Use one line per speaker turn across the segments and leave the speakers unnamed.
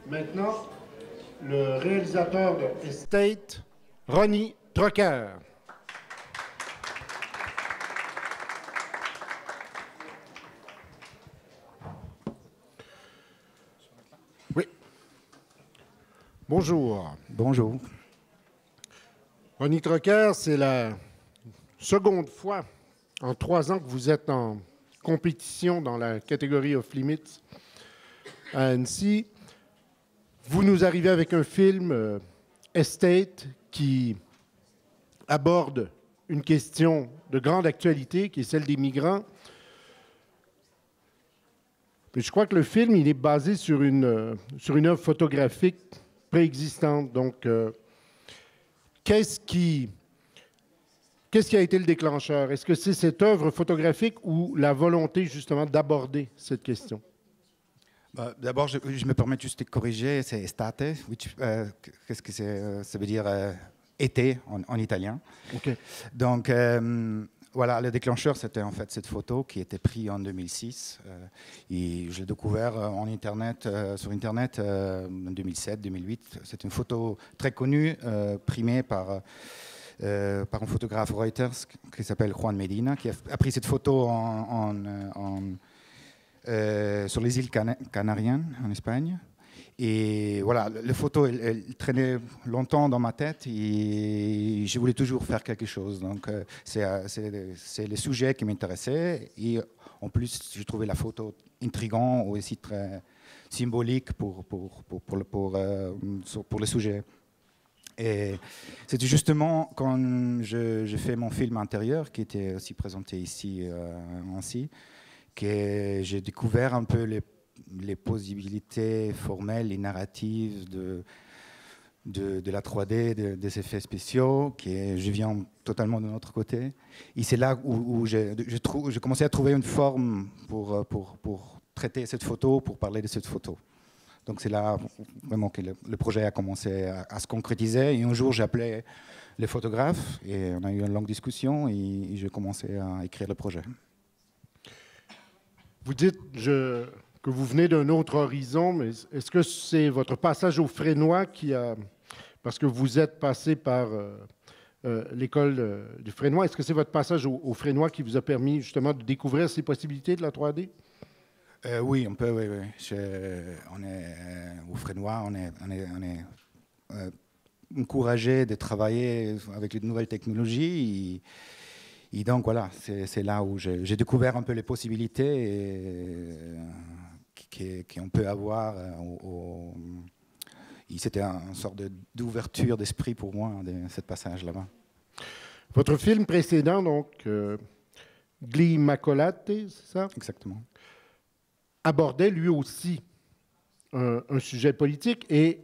Maintenant, le réalisateur de Estate, Ronnie Trocker. Oui. Bonjour.
Bonjour.
Ronnie Trocker, c'est la seconde fois en 3 ans que vous êtes en compétition dans la catégorie Off Limits à Annecy. Vous nous arrivez avec un film, Estate, qui aborde une question de grande actualité, qui est celle des migrants. Mais je crois que le film, il est basé sur une œuvre photographique préexistante. Donc, qu'est-ce qui a été le déclencheur? Est-ce que c'est cette œuvre photographique ou la volonté, justement, d'aborder cette question?
D'abord, je me permets juste de corriger, c'est estate. Qu'est-ce que ça veut dire été en italien.
Okay.
Donc, voilà, le déclencheur, c'était en fait cette photo qui était prise en 2006. Et je l'ai découvert sur Internet en 2007-2008. C'est une photo très connue, primée par un photographe Reuters qui s'appelle Juan Medina, qui a pris cette photo sur les îles Canariennes, en Espagne. Et voilà, la photo, elle traînait longtemps dans ma tête et je voulais toujours faire quelque chose. Donc, c'est le sujet qui m'intéressait. Et en plus, j'ai trouvé la photo intrigante, aussi très symbolique pour le sujet. Et c'était justement quand j'ai fait mon film intérieur, qui était aussi présenté ici à Annecy, que j'ai découvert un peu les possibilités formelles et narratives de la 3D, des effets spéciaux, je viens totalement de notre côté. Et c'est là où j'ai commencé à trouver une forme pour traiter cette photo, pour parler de cette photo. Donc c'est là vraiment que le projet a commencé à se concrétiser. Et un jour, j'ai appelé les photographes et on a eu une longue discussion et j'ai commencé à écrire le projet.
Vous dites que vous venez d'un autre horizon, mais est-ce que c'est votre passage au Fresnoy qui a... Parce que vous êtes passé par l'école du Fresnoy. Est-ce que c'est votre passage au Fresnoy qui vous a permis justement de découvrir ces possibilités de la 3D?
Oui, un peu, oui. On est au Fresnoy, on est encouragé de travailler avec les nouvelles technologies. Et donc voilà, c'est là où j'ai découvert un peu les possibilités qu'on peut avoir. Et c'était une sorte d'ouverture d'esprit pour moi, ce passage là-bas.
Votre film précédent, donc, Gli Immacolati, c'est ça?
Exactement.
Abordait lui aussi un sujet politique et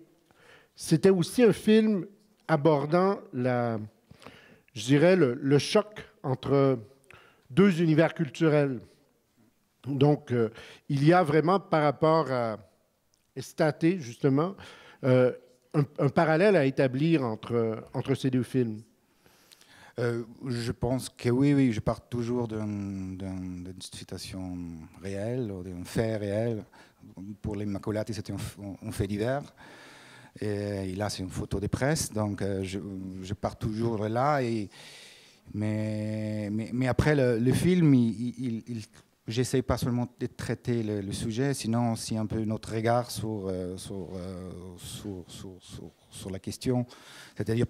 c'était aussi un film abordant je dirais, le choc entre deux univers culturels. Donc, il y a vraiment, par rapport à Estate, justement, un parallèle à établir entre ces deux films.
Je pense que oui, je pars toujours d'une situation réelle, d'un fait réel. Pour l'Immacolati, c'était un fait divers. Et là, c'est une photo de presse, donc je pars toujours de là. Mais après, le film, j'essaie pas seulement de traiter le sujet, sinon aussi un peu notre regard sur la question. C'est-à-dire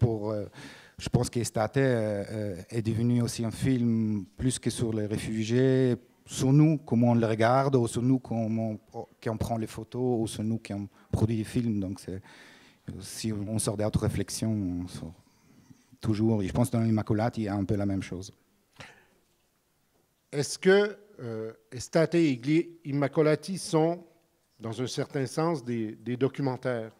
je pense qu'Estate est devenu aussi un film plus que sur les réfugiés, sur nous, comment on le regarde, ou sur nous, comment on prend les photos, ou sur nous qui on produit des films. Donc, si on sort d'autres réflexions, toujours. Et je pense que dans l'Immacolati, il y a un peu la même chose.
Est-ce que Estate et Gli Immacolati sont, dans un certain sens, des documentaires?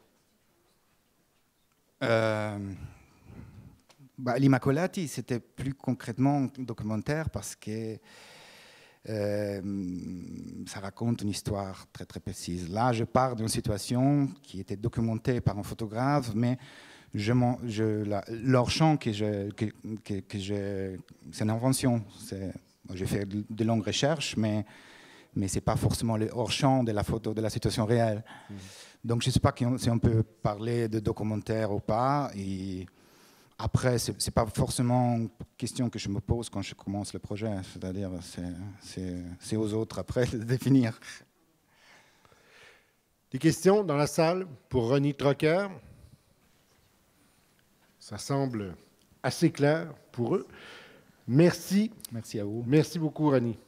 L'Immacolati, c'était plus concrètement documentaire parce que ça raconte une histoire très très précise. Là, je pars d'une situation qui était documentée par un photographe, mais leur champ c'est une invention. J'ai fait de longues recherches, mais mais ce n'est pas forcément le hors-champ de la photo, de la situation réelle. Donc je ne sais pas si on peut parler de documentaire ou pas. Et après, ce n'est pas forcément une question que je me pose quand je commence le projet. C'est-à-dire, c'est aux autres après de définir.
Des questions dans la salle pour Ronnie Trocker? Ça semble assez clair pour eux. Merci.
Merci à vous.
Merci beaucoup, Ronnie.